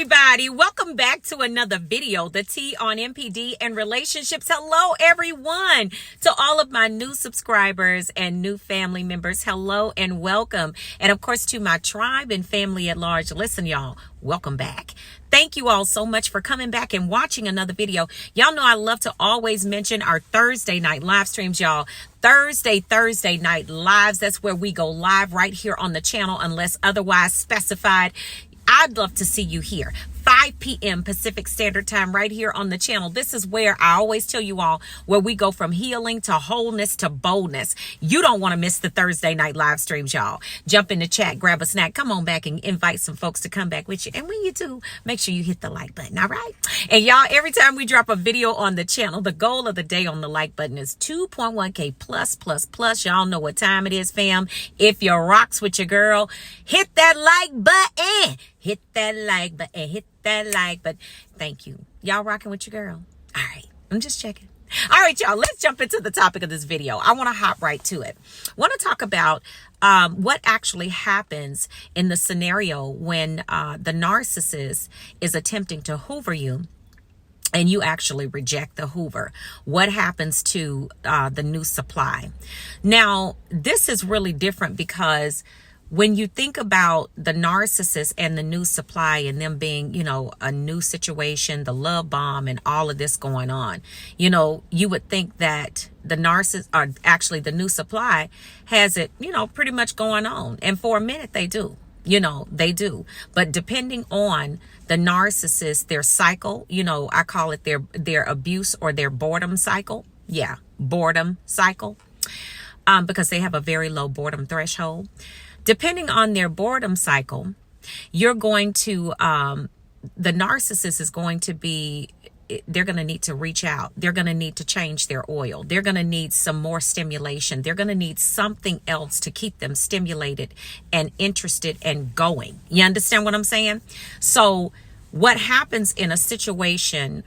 everybody, welcome back to another video, the T on MPD and relationships. Hello everyone, to all of my new subscribers and new family members, hello and welcome. And of course to my tribe and family at large, listen y'all, welcome back. Thank you all so much for coming back and watching another video. Y'all know I love to always mention our Thursday night live streams, y'all. Thursday night lives, that's where we go live right here on the channel unless otherwise specified. I'd love to see you here. 5 p.m. Pacific Standard Time right here on the channel. This is where I always tell you all where we go from healing to wholeness to boldness. You don't want to miss the Thursday night live streams, y'all. Jump in the chat, grab a snack, come on back and invite some folks to come back with you. And when you do, make sure you hit the like button, all right? And y'all, every time we drop a video on the channel, the goal of the day on the like button is 2.1K plus. Y'all know what time it is, fam. If you rocks with your girl, hit that like button. Hit that like button. Hit that like button. Thank you. Y'all rocking with your girl? All right. I'm just checking. All right, y'all. Let's jump into the topic of this video. I want to hop right to it. I want to talk about what actually happens in the scenario when the narcissist is attempting to hoover you and you actually reject the Hoover. What happens to the new supply? Now, this is really different because when you think about the narcissist and the new supply and them being, you know, a new situation, the love bomb and all of this going on, you know, you would think that the narcissist, or actually the new supply has it, you know, pretty much going on. And for a minute they do, you know, they do. But depending on the narcissist, their cycle, you know, I call it their abuse or their boredom cycle. Yeah, boredom cycle, because they have a very low boredom threshold. Depending on their boredom cycle, you're going to, the narcissist is going to be, they're going to need to reach out. They're going to need to change their oil. They're going to need some more stimulation. They're going to need something else to keep them stimulated and interested and going. You understand what I'm saying? So what happens in a situation,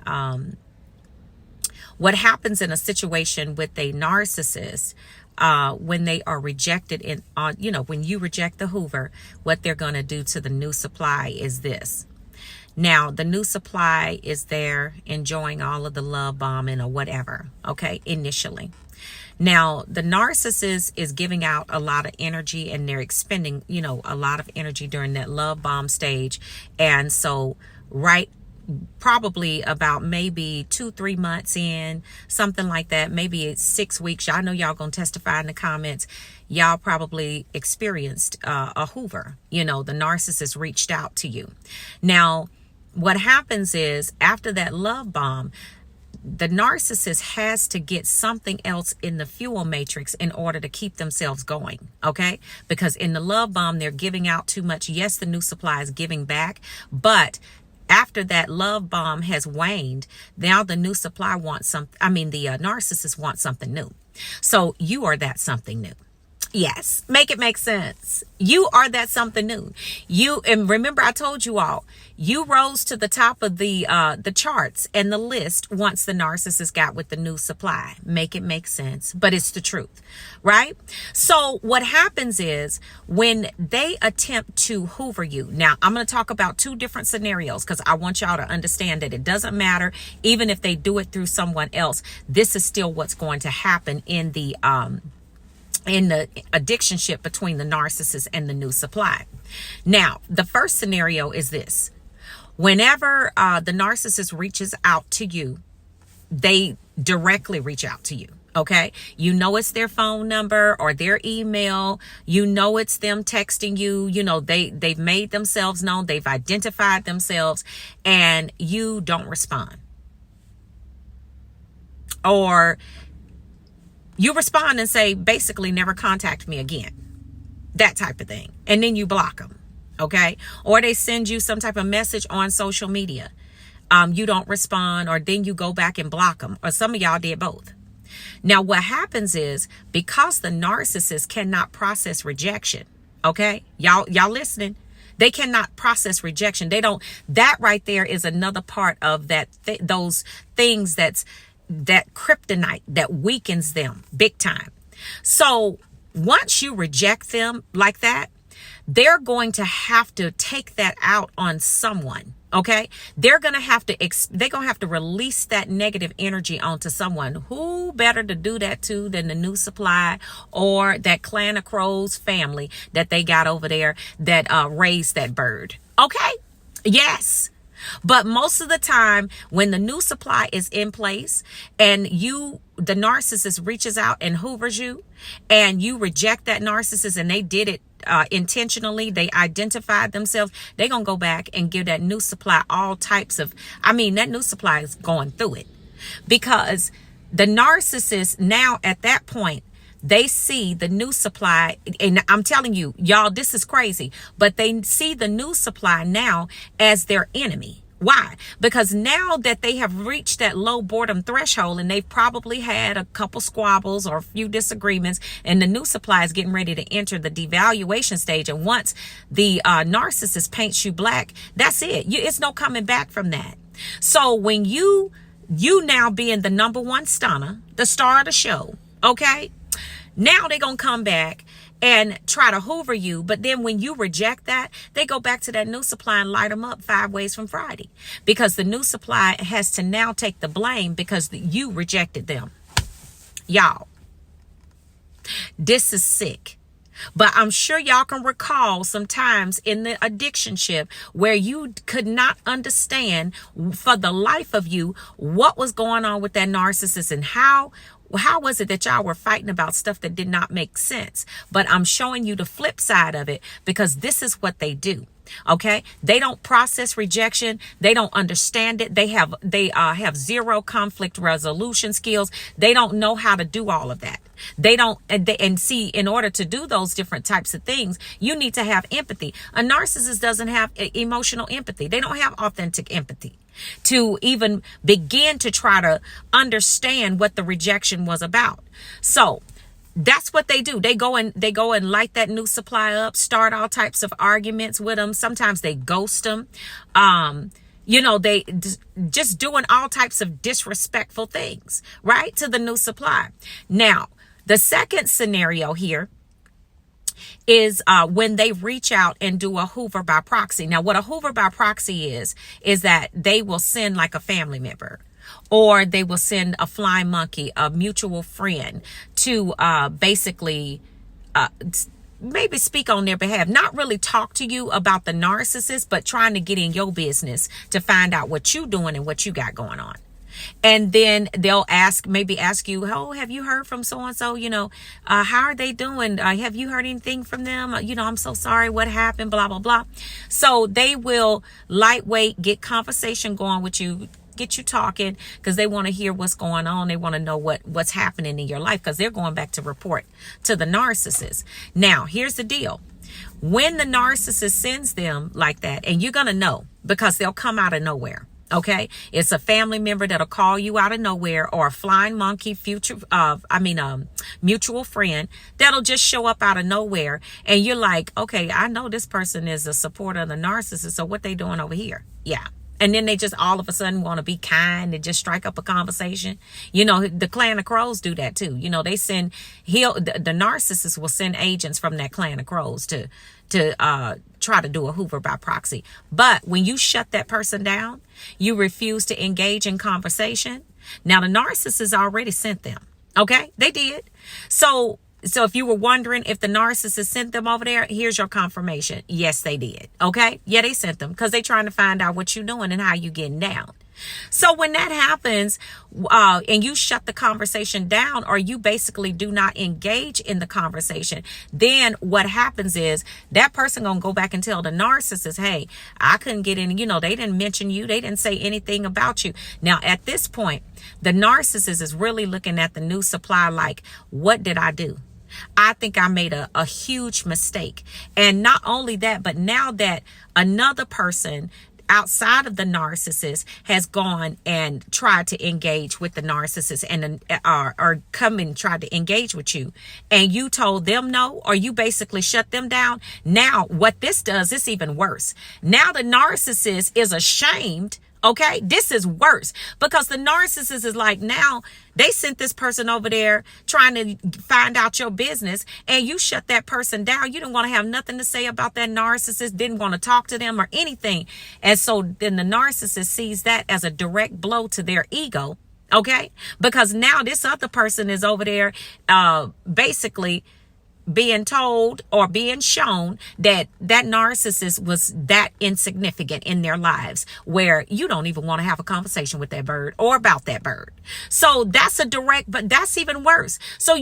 with a narcissist, when they are rejected in, you know, when you reject the Hoover, what they're going to do to the new supply is this. Now, the new supply is there enjoying all of the love bombing or whatever, okay, initially. Now, the narcissist is giving out a lot of energy and they're expending, you know, a lot of energy during that love bomb stage. And so, probably about maybe 2-3 months in, something like that, maybe it's 6 weeks. I know y'all gonna testify in the comments. Y'all probably experienced a Hoover. You know, the narcissist reached out to you. Now, what happens is after that love bomb, the narcissist has to get something else in the fuel matrix in order to keep themselves going, okay? Because in the love bomb, they're giving out too much. Yes, the new supply is giving back, but after that love bomb has waned, now the new supply wants something. I mean, the narcissist wants something new. So you are that something new. Yes, make it make sense. You are that something new. And remember, I told you all, you rose to the top of the charts and the list once the narcissist got with the new supply. Make it make sense, but it's the truth, right? So what happens is when they attempt to hoover you. Now, I'm going to talk about 2 different scenarios because I want y'all to understand that it doesn't matter. Even if they do it through someone else, this is still what's going to happen in the addictionship between the narcissist and the new supply. Now, the first scenario is this. Whenever the narcissist reaches out to you, they directly reach out to you. Okay. You know, it's their phone number or their email. You know, it's them texting you. You know, they've made themselves known. They've identified themselves and you don't respond. Or you respond and say, basically, never contact me again. That type of thing. And then you block them. Okay. Or they send you some type of message on social media. You don't respond, or then you go back and block them. Or some of y'all did both. Now, what happens is because the narcissist cannot process rejection. Okay. Y'all listening? They cannot process rejection. They don't. That right there is another part of that. Those things that kryptonite that weakens them big time. So once you reject them like that, they're going to have to take that out on someone. Okay, they're going to have to release that negative energy onto someone. Who better to do that to than the New Supply or that Clan of Crows family that they got over there that raised that bird. Okay, yes. But most of the time when the New Supply is in place and the narcissist reaches out and hoovers you and you reject that narcissist, and they did it intentionally, they identified themselves, they're going to go back and give that New Supply all types of, that New Supply is going through it, because the narcissist now at that point, they see the New Supply, and I'm telling you, y'all, this is crazy, but they see the New Supply now as their enemy. Why? Because now that they have reached that low boredom threshold and they've probably had a couple squabbles or a few disagreements, and the New Supply is getting ready to enter the devaluation stage. And once the narcissist paints you black, that's it. It's no coming back from that. So when you now being the number one stunner, the star of the show, okay, now they're going to come back and try to hoover you. But then when you reject that, they go back to that New Supply and light them up 5 ways from Friday, because the New Supply has to now take the blame because you rejected them. Y'all, this is sick. But I'm sure y'all can recall sometimes in the addictionship where you could not understand for the life of you what was going on with that narcissist and how was it that y'all were fighting about stuff that did not make sense. But I'm showing you the flip side of it, because this is what they do. Okay, they don't process rejection. They don't understand it. They have zero conflict resolution skills. They don't know how to do all of that. They don't, and see, in order to do those different types of things, you need to have empathy. A narcissist doesn't have emotional empathy. They don't have authentic empathy to even begin to try to understand what the rejection was about. So that's what they do. They go and light that New Supply up, start all types of arguments with them. Sometimes they ghost them. They just doing all types of disrespectful things, right, to the New Supply. Now, the second scenario here is when they reach out and do a Hoover by proxy. Now, what a Hoover by proxy is that they will send like a family member, or they will send a flying monkey, a mutual friend, to basically maybe speak on their behalf, not really talk to you about the narcissist, but trying to get in your business to find out what you're doing and what you got going on. And then they'll maybe ask you, oh, have you heard from so-and-so? How are they doing? Have you heard anything from them? I'm so sorry. What happened? Blah, blah, blah. So they will lightweight get conversation going with you, get you talking, because they want to hear what's going on. They want to know what's happening in your life, because they're going back to report to the narcissist. Now, here's the deal. When the narcissist sends them like that, and you're going to know, because they'll come out of nowhere. Okay, it's a family member that'll call you out of nowhere, or a flying monkey, mutual friend that'll just show up out of nowhere, and you're like, okay, I know this person is a supporter of the narcissist, so what they doing over here? Yeah. And then they just all of a sudden want to be kind and just strike up a conversation. The Clan of Crows do that too. They send the narcissist will send agents from that Clan of Crows to try to do a Hoover by proxy. But when you shut that person down, you refuse to engage in conversation. Now the narcissist already sent them. Okay, they did. So if you were wondering if the narcissist sent them over there, here's your confirmation. Yes, they did. Okay. Yeah, they sent them because they're trying to find out what you're doing and how you getting down. So when that happens, and you shut the conversation down, or you basically do not engage in the conversation, then what happens is that person gonna go back and tell the narcissist, hey, I couldn't get in, they didn't mention you. They didn't say anything about you. Now, at this point, the narcissist is really looking at the New Supply like, what did I do? I think I made a huge mistake. And not only that, but now that another person outside of the narcissist has gone and tried to engage with the narcissist and or come and tried to engage with you, and you told them no, or you basically shut them down. Now what this does is even worse. Now the narcissist is ashamed Okay, this is worse because the narcissist is like, now they sent this person over there trying to find out your business and you shut that person down. You didn't want to have nothing to say about that narcissist, didn't want to talk to them or anything. And so then the narcissist sees that as a direct blow to their ego. Okay, because now this other person is over there basically being told or being shown that that narcissist was that insignificant in their lives, where you don't even want to have a conversation with that bird or about that bird. So that's a direct, but that's even worse. So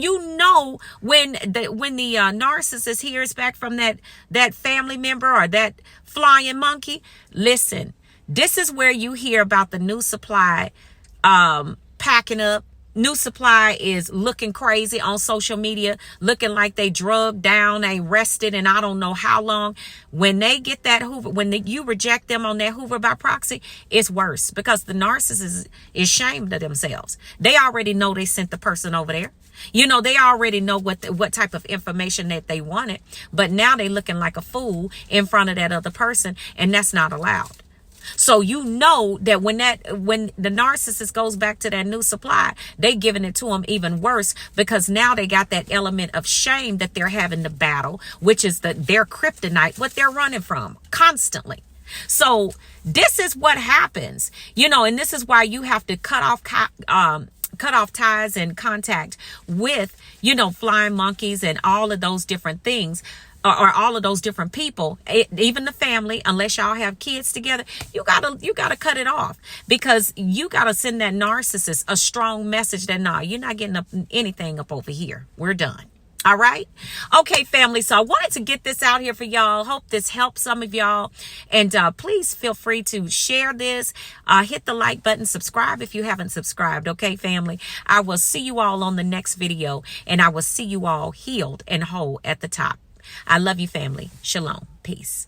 when the narcissist hears back from that family member or that flying monkey, listen, this is where you hear about the new supply packing up. New supply is looking crazy on social media, looking like they drugged down, they rested, and I don't know how long. When they get that Hoover, you reject them on that Hoover by proxy, it's worse because the narcissist is ashamed of themselves. They already know they sent the person over there. You know, they already know what type of information that they wanted, but now they looking like a fool in front of that other person, and that's not allowed. So you know that when the narcissist goes back to that new supply, they giving it to them even worse because now they got that element of shame that they're having to battle, which is their kryptonite, what they're running from constantly. So this is what happens, you know, and this is why you have to cut off ties and contact with, you know, flying monkeys and all of those different things. Or all of those different people, even the family, unless y'all have kids together, you gotta cut it off because you gotta send that narcissist a strong message that, nah, you're not getting anything up over here. We're done. All right. Okay, family. So I wanted to get this out here for y'all. Hope this helps some of y'all. And please feel free to share this. Hit the like button. Subscribe if you haven't subscribed. Okay, family. I will see you all on the next video. And I will see you all healed and whole at the top. I love you, family. Shalom. Peace.